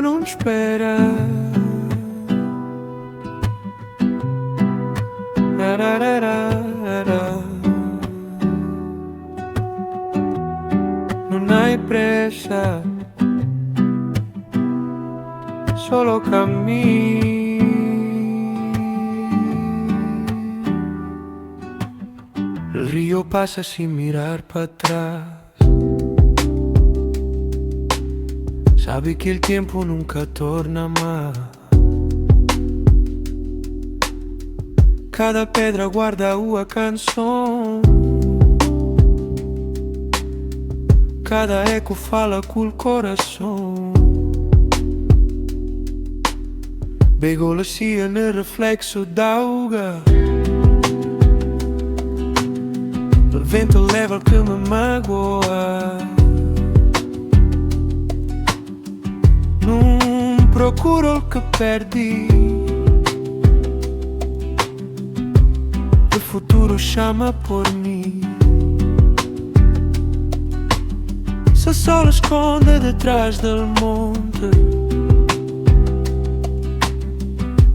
Rio Nun Spera. Non hai pressa, solo cammini. El río pasa sin mirar para atrás. Sabe que el tiempo nunca torna más. Cada pedra guarda una canzone. Cada eco fala col coração. Begola sia nel reflexo d'auga. Il vento leva il che mi magoa. Non procuro il che perdi. Il futuro chama por mim. Se il sole sconde detrás del monte,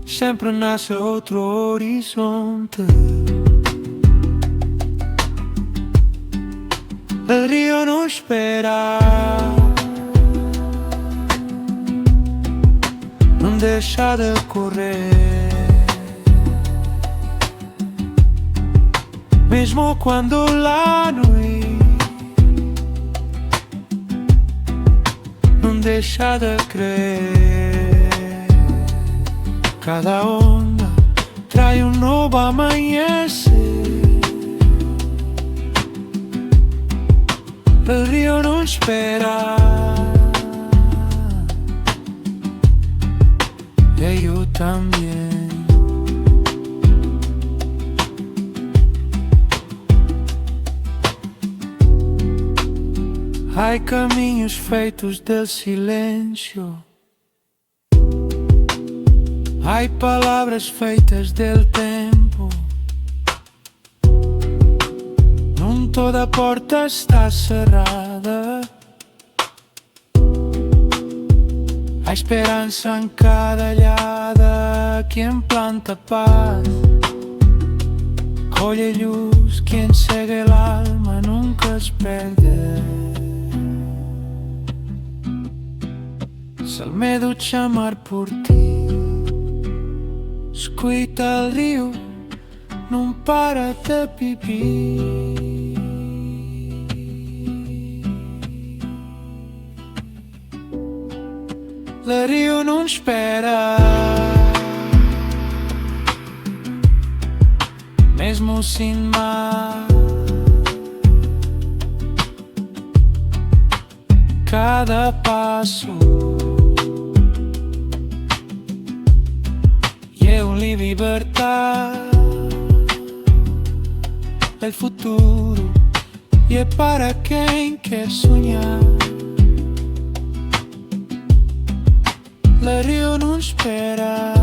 sempre nasce outro horizonte. Il Rio Nun Spera, non deixa de correr, mesmo quando la noite non deixa de crer. Cada onda trae un nuovo amanhecer. El Rio Nun Spera, e yo también. Hay caminhos feitos del silêncio. Hay palavras feitas del tempo. Non toda porta está cerrada. Há esperança em cada olhada. Quem planta paz colhe luz. Quem segue el alma nunca se perde. Se il medo chamar por ti, squita il rio, non para de pipì. Il Rio Nun Spera, mesmo sin mar. Cada passo è un libertà. El futuro è para quem quer sonhar. Il Rio Nun Spera,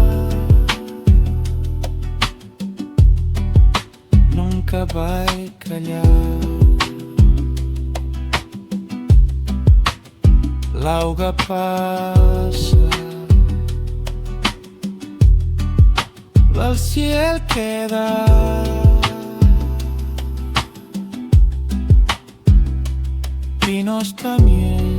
nunca vai calhar. L'auga passa, el cielo queda. Y nos también.